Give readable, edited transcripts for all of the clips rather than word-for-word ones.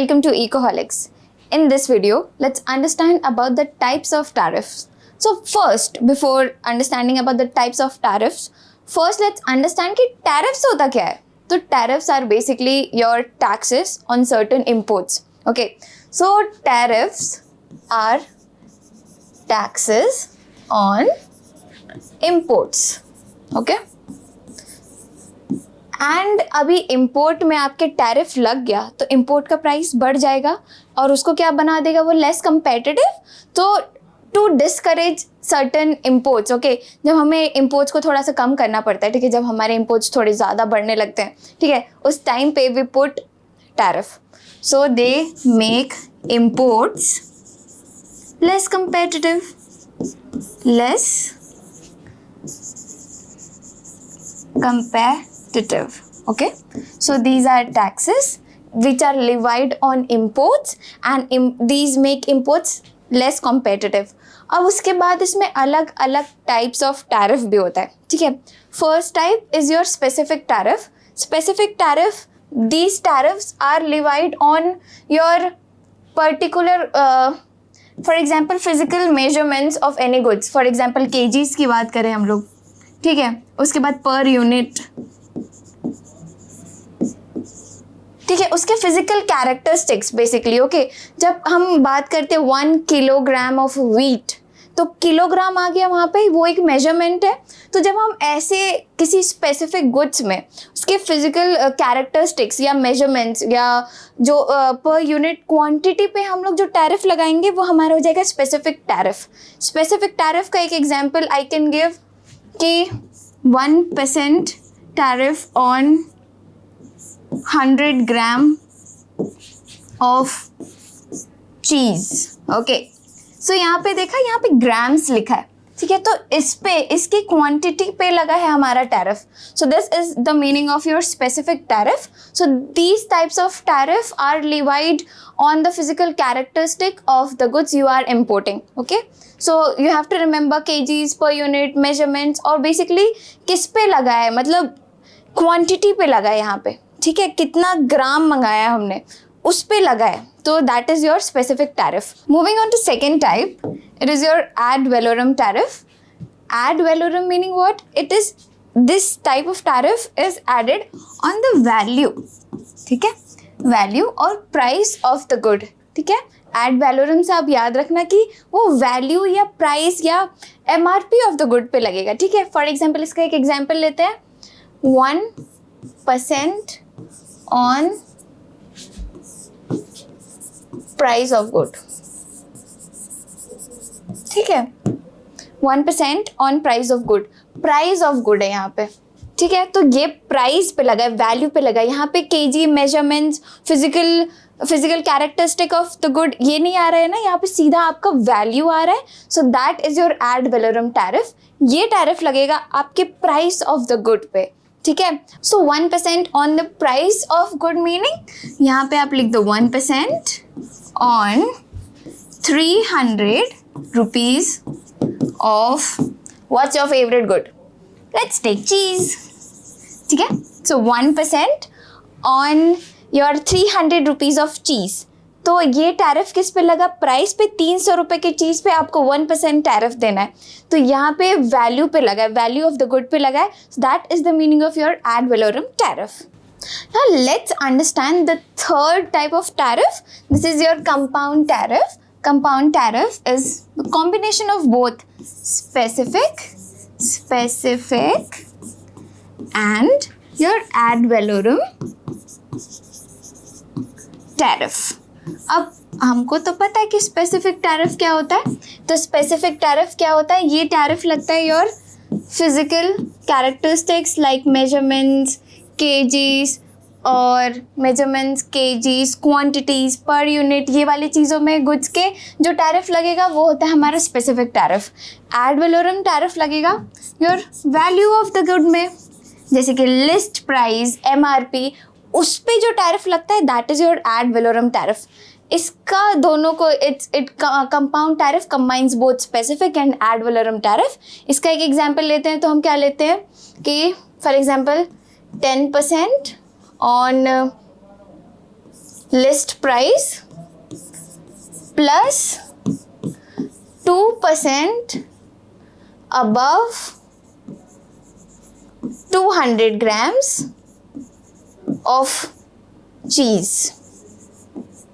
welcome to Ecoholics. In this video, let's understand about the types of tariffs. So first, before understanding about the types of tariffs, first let's understand कि tariffs होता क्या है. तो tariffs are basically your taxes on certain imports. Okay, so tariffs are taxes on imports. Okay. And अभी import में आपके tariff लग गया तो इम्पोर्ट का प्राइस बढ़ जाएगा और उसको क्या बना देगा वो लेस कंपेटिटिव. तो to discourage certain imports, okay, जब हमें इम्पोर्ट्स को थोड़ा सा कम करना पड़ता है, ठीक है, जब हमारे इम्पोर्ट्स थोड़े ज़्यादा बढ़ने लगते हैं, ठीक है, उस टाइम पे we put tariff. So they make imports less competitive, less competitive. Okay, so these are taxes which are levied on imports and these make imports less competitive. अब उसके बाद इसमें अलग अलग types of tariff भी होता है, ठीक है. First type is your specific tariff. Specific tariff, these tariffs are levied on your particular for example physical measurements of any goods. For example kgs की बात करें हम लोग, ठीक है, उसके बाद पर यूनिट, ठीक है, उसके फिजिकल कैरेक्टरिस्टिक्स बेसिकली. ओके, जब हम बात करते हैं 1 किलोग्राम ऑफ व्हीट, तो किलोग्राम आ गया वहाँ पे, वो एक मेजरमेंट है. तो जब हम ऐसे किसी स्पेसिफिक गुड्स में उसके फिजिकल कैरेक्टरिस्टिक्स या मेजरमेंट्स या जो पर यूनिट क्वांटिटी पे हम लोग जो टैरिफ लगाएंगे वो हमारा हो जाएगा स्पेसिफिक टैरिफ. स्पेसिफिक टैरिफ का एक एग्जांपल आई कैन गिव कि 1% tariff on 100 gram of cheese. Okay, so यहाँ पे देखा, यहाँ पे ग्राम्स लिखा है, ठीक है, तो इस पे इसकी क्वांटिटी पे लगा है हमारा tariff. So this is the meaning of your specific tariff. So these types of tariff are levied on the physical characteristic of the goods you are importing. Okay, so you have to remember kgs per unit, measurements, और basically किस पे लगा है, मतलब quantity पे लगा है यहाँ पे, ठीक है, कितना ग्राम मंगाया हमने उस पे लगा है. तो that is your specific tariff. Moving on to second type, it is your ad valorem tariff. Ad valorem meaning what? It is this type of tariff is added on the value, ठीक है, value और price of the good, ठीक है. Ad valorem से आप याद रखना कि वो वैल्यू या प्राइस या MRP ऑफ द गुड पे लगेगा, ठीक है. फॉर एग्जाम्पल इसका एक एग्जाम्पल लेते हैं, 1% ऑन प्राइस ऑफ गुड, ठीक है, 1% on price of good. Price of good है यहाँ पे, ठीक है, तो ये प्राइस पे लगा है, वैल्यू पे लगा है. यहाँ पे KG, measurements, physical characteristic of the good ये नहीं आ रहा है ना, यहाँ पे सीधा आपका वैल्यू आ रहा है. So that is your ad valorem tariff. ये टैरिफ लगेगा आपके प्राइस ऑफ द गुड पे, ठीक है. So 1% on the price of good meaning यहाँ पे आप लिख दो 1% on 300 rupees of what's your favourite good. Let's take cheese, ठीक है. So 1% on your 300 rupees of cheese. तो ये टैरिफ किस पे लगा, प्राइस पे. 300 रुपये की चीज़ पे आपको 1% टैरिफ देना है, तो यहाँ पे वैल्यू पे लगा है, वैल्यू ऑफ द गुड पे लगा है. That is the meaning of your ad valorem tariff. Now let's understand the third type of tariff. This is your compound tariff. Compound tariff is the combination of both specific and your ad valorem tariff. अब हमको तो पता है कि specific tariff क्या होता है. तो स्पेसिफिक टैरिफ क्या होता है, ये टैरिफ लगता है your physical characteristics like measurements, KGs और measurements, KGs, quantities, per unit, ये वाली चीज़ों में गुड्स के जो टैरिफ लगेगा वो होता है हमारा specific tariff. Ad valorem tariff लगेगा your value of the good में, जैसे कि लिस्ट प्राइस, MRP, उस पे जो टैरिफ लगता है that is your ad valorem tariff. इसका दोनों को it compound tariff combines both specific and add valorem tariff. इसका एक एग्जांपल लेते हैं, तो हम क्या लेते हैं कि for example 10% on list price plus 2% above 200 grams of cheese.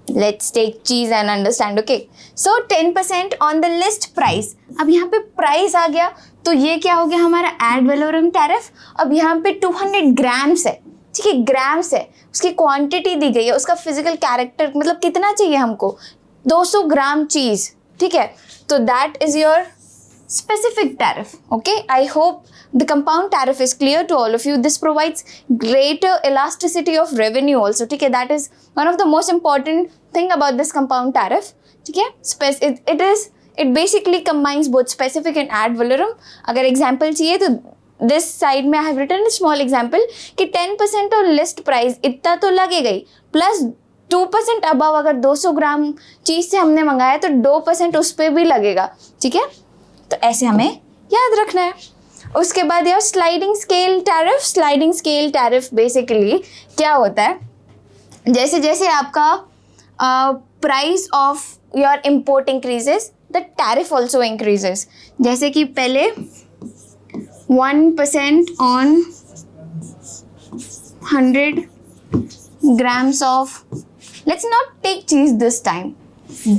Let's take cheese and understand. Okay, so 10% on the list price. अब यहाँ पे प्राइस आ गया तो ये क्या हो गया हमारा एड वैलोरम टैरिफ. अब यहाँ पे 200 ग्राम्स है, ठीक है, ग्राम्स है, उसकी क्वांटिटी दी गई है, उसका फिजिकल कैरेक्टर मतलब कितना चाहिए हमको, 200 ग्राम चीज़, ठीक है, तो that is your specific tariff. Okay, I hope the compound tariff is clear to all of you. This provides greater elasticity of revenue also. ठीक है, that is one of the most important thing about this compound tariff. ठीक है, it basically combines both specific and ad valorem. अगर example चाहिए तो this side में I have written a small example कि 10% और list price इतना तो लगेगा ही, plus 2% अबव अगर 200 ग्राम चीज़ से हमने मंगाया तो 2% उस पर भी लगेगा. ठीक है, तो ऐसे हमें याद रखना है. उसके बाद यार sliding scale tariff. Sliding scale tariff basically क्या होता है, जैसे जैसे आपका price of your import increases the tariff also increases. जैसे कि पहले 1% on 100 grams of, let's not take cheese this time,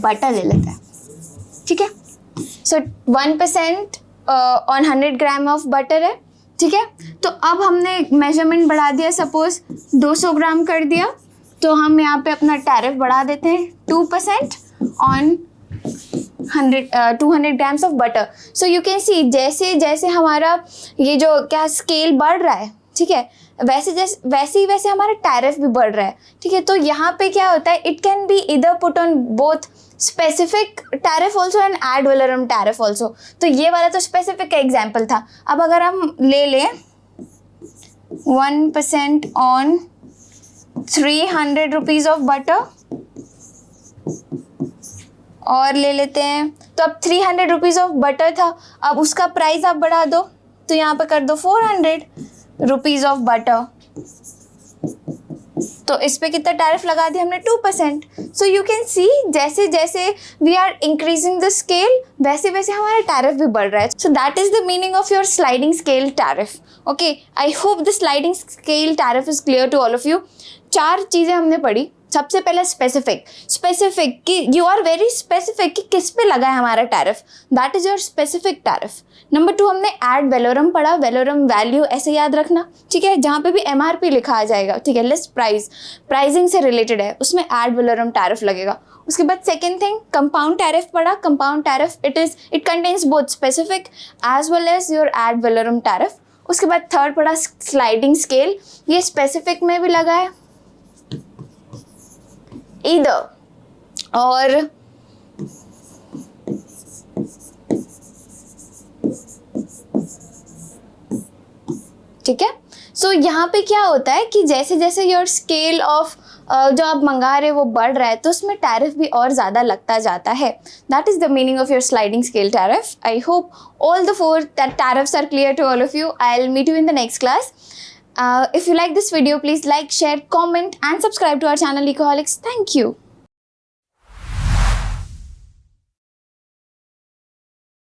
butter ले लेते हैं. ठीक है, so 1% on 100 gram of butter है. ठीक है, तो अब हमने मेजरमेंट बढ़ा दिया, सपोज 200 ग्राम कर दिया, तो हम यहाँ पे अपना टैरिफ बढ़ा देते हैं 2% on 200 grams of butter. So you can see जैसे जैसे हमारा ये जो क्या स्केल बढ़ रहा है, ठीक है, वैसे हमारा टैरिफ भी बढ़ रहा है. ठीक है, तो यहाँ पे क्या होता है, इट कैन बी इधर put on both specific tariff also and add valorem tariff also. तो ये वाला तो स्पेसिफिक का एग्जाम्पल था. अब अगर हम ले लें 1% ऑन 300 रुपीज़ ऑफ बटर और ले लेते हैं, तो अब 300 रुपीज़ ऑफ बटर था, अब उसका प्राइस आप बढ़ा दो, तो यहाँ पे कर दो 400 रुपीज़ ऑफ बटर, तो इस पे कितना टैरिफ लगा दिया हमने, 2%. सो यू कैन सी जैसे जैसे we are increasing the scale वैसे वैसे हमारा टैरिफ भी बढ़ रहा है. So that is the meaning of your sliding scale tariff. Okay, I hope the sliding scale tariff is clear to all of you. 4 चीज़ें हमने पढ़ी. सबसे पहले स्पेसिफिक कि यू आर वेरी स्पेसिफिक कि किस पे लगा है हमारा tariff, that is your specific tariff. Number 2 हमने एड वैलोरम पढ़ा, वैलोरम वैल्यू ऐसे याद रखना. ठीक है, जहाँ पे भी MRP लिखा आ जाएगा, ठीक है, लिस्ट प्राइस प्राइसिंग से रिलेटेड है, उसमें एड वैलोरम टैरिफ लगेगा. उसके बाद सेकेंड थिंग कंपाउंड टैरिफ पढ़ा. Compound tariff it contains both specific as well as your ad valorem tariff. उसके बाद थर्ड पढ़ा स्लाइडिंग स्केल. ये स्पेसिफिक में भी लगा है इधर, और ठीक है. सो यहाँ पे क्या होता है कि जैसे जैसे योर स्केल ऑफ जो आप मंगा रहे हो वो बढ़ रहा है, तो उसमें टैरिफ भी और ज़्यादा लगता जाता है. That is the meaning of your sliding scale tariff. I hope all the 4 tariffs are clear to all of you. I'll meet you in the next class. If you like this video, please like, share, comment and subscribe to our channel Ecoholics. Thank you.